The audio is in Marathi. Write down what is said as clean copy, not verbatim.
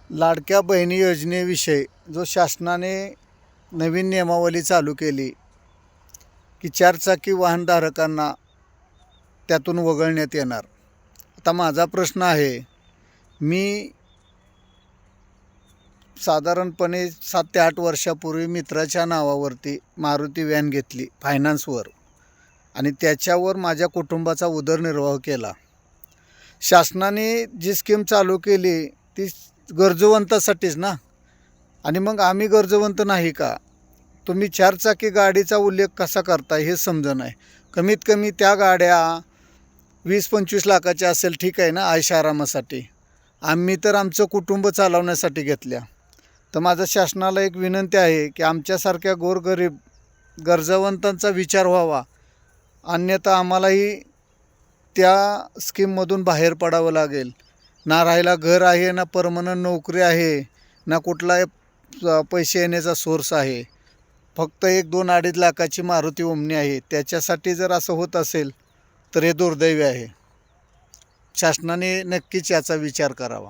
लाडक्या बहिणी योजनेविषयी जो शासनाने नवीन नियमावली चालू केली की चारचाकी वाहनधारकांना त्यातून वगळण्यात येणार. आता माझा प्रश्न आहे, मी साधारणपणे 7 ते 8 वर्षापूर्वी मित्राच्या नावावरती मारुती व्हॅन घेतली फायनान्सवर आणि त्याच्यावर माझ्या कुटुंबाचा उदरनिर्वाह केला. शासनाने जी स्कीम चालू केली ती गरजवंतासाठीच ना. आणि मग आम्ही गरजवंत नाही का? तुम्ही चारचाकी गाडीचा उल्लेख कसा करताय हे समजणं आहे. कमीत कमी त्या गाड्या 20-25 लाखाच्या असेल, ठीक आहे ना, आरामासाठी. आम्ही तर आमचं कुटुंब चालवण्यासाठी घेतल्या. तर माझं शासनाला एक विनंती आहे की आमच्यासारख्या गोरगरीब गरजवंतांचा विचार व्हावा, अन्यथा आम्हालाही त्या स्कीममधून बाहेर पडावं लागेल. ना राहायला घर आहे, ना परमनंट नोकरी आहे, ना कुठला पैसे येण्याचा सोर्स आहे. फक्त 1-2-2.5 लाखाची मारुती ओमनी आहे. त्याच्यासाठी जर असं होत असेल तर हे दुर्दैवी आहे. शासनाने नक्कीच याचा विचार करावा.